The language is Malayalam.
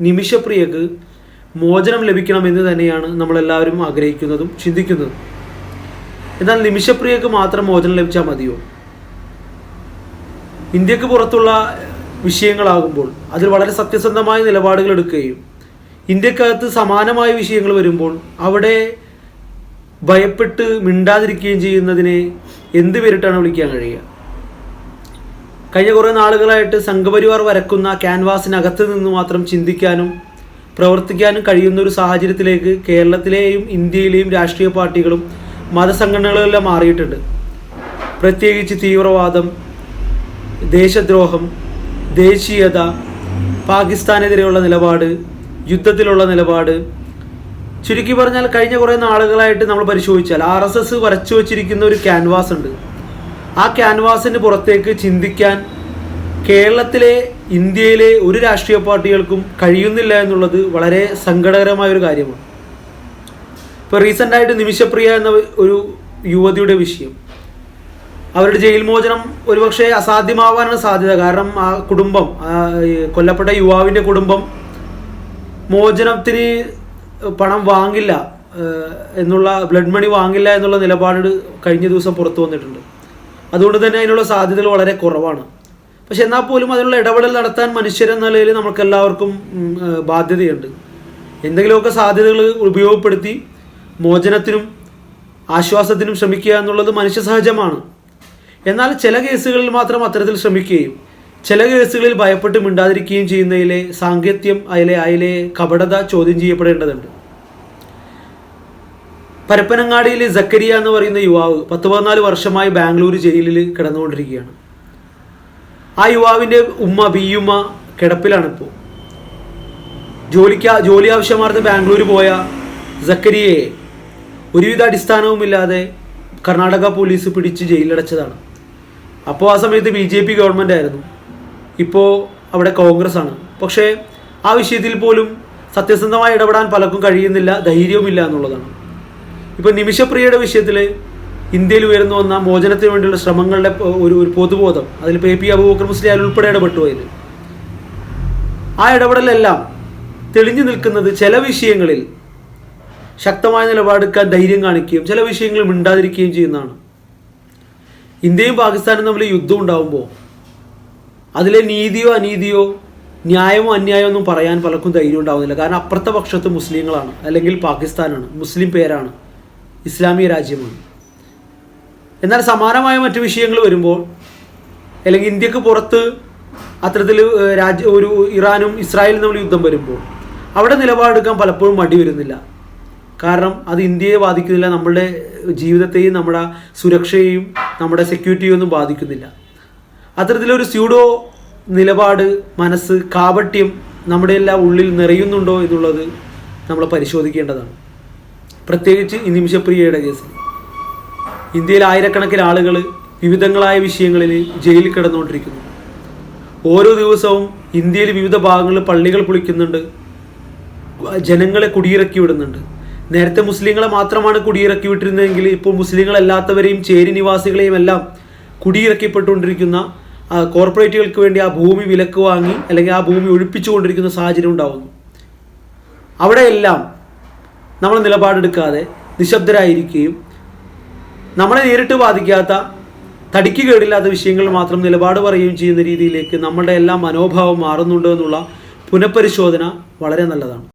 നിമിഷപ്രിയക്ക് മോചനം ലഭിക്കണമെന്ന് തന്നെയാണ് നമ്മളെല്ലാവരും ആഗ്രഹിക്കുന്നതും ചിന്തിക്കുന്നതും. എന്നാൽ നിമിഷപ്രിയക്ക് മാത്രം മോചനം ലഭിച്ചാൽ മതിയോ? ഇന്ത്യക്ക് പുറത്തുള്ള വിഷയങ്ങളാകുമ്പോൾ അതിൽ വളരെ സത്യസന്ധമായ നിലപാടുകൾ എടുക്കുകയും ഇന്ത്യക്കകത്ത് സമാനമായ വിഷയങ്ങൾ വരുമ്പോൾ അവിടെ ഭയപ്പെട്ട് മിണ്ടാതിരിക്കുകയും ചെയ്യുന്നതിനെ എന്ത് പേരിട്ടാണ് വിളിക്കാൻ കഴിയുക? കഴിഞ്ഞ കുറേ നാളുകളായിട്ട് സംഘപരിവാർ വരക്കുന്ന ക്യാൻവാസിനകത്ത് നിന്ന് മാത്രം ചിന്തിക്കാനും പ്രവർത്തിക്കാനും കഴിയുന്ന ഒരു സാഹചര്യത്തിലേക്ക് കേരളത്തിലെയും ഇന്ത്യയിലെയും രാഷ്ട്രീയ പാർട്ടികളും മതസംഘടനകളെല്ലാം മാറിയിട്ടുണ്ട്. പ്രത്യേകിച്ച് തീവ്രവാദം, ദേശദ്രോഹം, ദേശീയത, പാകിസ്ഥാനെതിരെയുള്ള നിലപാട്, യുദ്ധത്തിലുള്ള നിലപാട്, ചുരുക്കി പറഞ്ഞാൽ കഴിഞ്ഞ കുറേ നാളുകളായിട്ട് നമ്മൾ പരിശോധിച്ചാൽ RSS വരച്ചു വച്ചിരിക്കുന്ന ഒരു ക്യാൻവാസ് ഉണ്ട്. ആ ക്യാൻവാസിന് പുറത്തേക്ക് ചിന്തിക്കാൻ കേരളത്തിലെ ഇന്ത്യയിലെ ഒരു രാഷ്ട്രീയ പാർട്ടികൾക്കും കഴിയുന്നില്ല എന്നുള്ളത് വളരെ സങ്കടകരമായ ഒരു കാര്യമാണ്. ഇപ്പോൾ റീസെൻ്റായിട്ട് നിമിഷപ്രിയ എന്ന ഒരു യുവതിയുടെ വിഷയം, അവരുടെ ജയിൽ മോചനം ഒരുപക്ഷെ അസാധ്യമാവാനാണ് സാധ്യത. കാരണം ആ കുടുംബം, കൊല്ലപ്പെട്ട യുവാവിൻ്റെ കുടുംബം മോചനത്തിന് പണം വാങ്ങില്ല എന്നുള്ള, ബ്ലഡ് മണി വാങ്ങില്ല എന്നുള്ള നിലപാട് കഴിഞ്ഞ ദിവസം പുറത്തു വന്നിട്ടുണ്ട്. അതുകൊണ്ട് തന്നെ അതിനുള്ള സാധ്യതകൾ വളരെ കുറവാണ്. പക്ഷെ എന്നാൽ പോലും അതിനുള്ള ഇടപെടൽ നടത്താൻ മനുഷ്യരെന്ന നിലയിൽ നമുക്കെല്ലാവർക്കും ബാധ്യതയുണ്ട്. എന്തെങ്കിലുമൊക്കെ സാധ്യതകൾ ഉപയോഗപ്പെടുത്തി മോചനത്തിനും ആശ്വാസത്തിനും ശ്രമിക്കുക എന്നുള്ളത് മനുഷ്യ സഹജമാണ്. എന്നാൽ ചില കേസുകളിൽ മാത്രം അത്തരത്തിൽ ശ്രമിക്കുകയും ചില കേസുകളിൽ ഭയപ്പെട്ട് മിണ്ടാതിരിക്കുകയും ചെയ്യുന്നതിലെ സാങ്കത്യം, അതിലെ കപടത ചോദ്യം ചെയ്യപ്പെടേണ്ടതുണ്ട്. പരപ്പനങ്ങാടിയിൽ സക്കരിയ എന്ന് പറയുന്ന യുവാവ് 10-14 വർഷമായി ബാംഗ്ലൂർ ജയിലിൽ കിടന്നുകൊണ്ടിരിക്കുകയാണ്. ആ യുവാവിൻ്റെ ഉമ്മ ബിയുമ്മ കിടപ്പിലാണിപ്പോൾ. ജോലി ആവശ്യമാർന്ന് ബാംഗ്ലൂർ പോയ സക്കരിയയെ ഒരുവിധ അടിസ്ഥാനവുമില്ലാതെ കർണാടക പോലീസ് പിടിച്ച് ജയിലടച്ചതാണ്. അപ്പോൾ ആ സമയത്ത് BJP ഗവൺമെൻറ് ആയിരുന്നു, ഇപ്പോൾ അവിടെ കോൺഗ്രസ് ആണ്. പക്ഷേ ആ വിഷയത്തിൽ പോലും സത്യസന്ധമായി ഇടപെടാൻ പലർക്കും കഴിയുന്നില്ല, ധൈര്യവുമില്ല എന്നുള്ളതാണ്. ഇപ്പോൾ നിമിഷപ്രിയയുടെ വിഷയത്തിൽ ഇന്ത്യയിൽ ഉയർന്നു വന്ന മോചനത്തിന് വേണ്ടിയുള്ള ശ്രമങ്ങളുടെ ഒരു പൊതുബോധം, അതിൽ AP അബൂബക്കർ മുസ്ലിയാർ ഉൾപ്പെടെ ഇടപെട്ടു. അതിൽ ആ ഇടപെടലെല്ലാം തെളിഞ്ഞു നിൽക്കുന്നത് ചില വിഷയങ്ങളിൽ ശക്തമായ നിലപാടെടുക്കാൻ ധൈര്യം കാണിക്കുകയും ചില വിഷയങ്ങളിൽ മിണ്ടാതിരിക്കുകയും ചെയ്യുന്നതാണ്. ഇന്ത്യയും പാകിസ്ഥാനും തമ്മിൽ യുദ്ധം ഉണ്ടാകുമ്പോൾ അതിലെ നീതിയോ അനീതിയോ ന്യായമോ അന്യായമോ ഒന്നും പറയാൻ പലർക്കും ധൈര്യം ഉണ്ടാവുന്നില്ല. കാരണം അപ്പുറത്തെ പക്ഷത്ത് മുസ്ലിങ്ങളാണ്, അല്ലെങ്കിൽ പാകിസ്ഥാനാണ്, മുസ്ലിം പേരാണ്, ഇസ്ലാമിക രാജ്യമാണ്. എന്നാൽ സമാനമായ മറ്റു വിഷയങ്ങൾ വരുമ്പോൾ, അല്ലെങ്കിൽ ഇന്ത്യക്ക് പുറത്ത് അത്തരത്തിൽ ഒരു ഇറാനും ഇസ്രായേലും തമ്മിൽ യുദ്ധം വരുമ്പോൾ അവിടെ നിലപാടെടുക്കാൻ പലപ്പോഴും മടി വരുന്നില്ല. കാരണം അത് ഇന്ത്യയെ ബാധിക്കുന്നില്ല, നമ്മുടെ ജീവിതത്തെയും നമ്മുടെ സുരക്ഷയെയും നമ്മുടെ സെക്യൂരിറ്റിയും ഒന്നും ബാധിക്കുന്നില്ല. അത്തരത്തിലൊരു സ്യൂഡോ നിലപാട്, മനസ്സ്, കാപട്യം നമ്മുടെ എല്ലാം ഉള്ളിൽ നിറയുന്നുണ്ടോ എന്നുള്ളത് നമ്മൾ പരിശോധിക്കേണ്ടതാണ്. പ്രത്യേകിച്ച് ഈ നിമിഷപ്രിയയുടെ കേസിൽ ഇന്ത്യയിൽ ആയിരക്കണക്കിന് ആളുകൾ വിവിധങ്ങളായ വിഷയങ്ങളിൽ ജയിലിൽ കിടന്നുകൊണ്ടിരിക്കുന്നു. ഓരോ ദിവസവും ഇന്ത്യയിൽ വിവിധ ഭാഗങ്ങളിൽ പള്ളികൾ പൊളിക്കുന്നുണ്ട്, ജനങ്ങളെ കുടിയിറക്കി വിടുന്നുണ്ട്. നേരത്തെ മുസ്ലിങ്ങളെ മാത്രമാണ് കുടിയിറക്കി വിട്ടിരുന്നതെങ്കിൽ ഇപ്പോൾ മുസ്ലിങ്ങളല്ലാത്തവരെയും ചേരി നിവാസികളെയും എല്ലാം കുടിയിറക്കിപ്പെട്ടുകൊണ്ടിരിക്കുന്ന കോർപ്പറേറ്റുകൾക്ക് വേണ്ടി ആ ഭൂമി വിലക്ക് വാങ്ങി അല്ലെങ്കിൽ ആ ഭൂമി ഒഴിപ്പിച്ചുകൊണ്ടിരിക്കുന്ന സാഹചര്യം ഉണ്ടാകുന്നു. അവിടെയെല്ലാം നമ്മൾ നിലപാടെടുക്കാതെ നിശബ്ദരായിരിക്കുകയും നമ്മളെ നേരിട്ട് ബാധിക്കാത്ത, തടിക്ക് കേടില്ലാത്ത വിഷയങ്ങൾ മാത്രം നിലപാട് പറയുകയും ചെയ്യുന്ന രീതിയിലേക്ക് നമ്മളുടെ എല്ലാം മനോഭാവം മാറുന്നുണ്ടോ എന്നുള്ള പുനഃപരിശോധന വളരെ നല്ലതാണ്.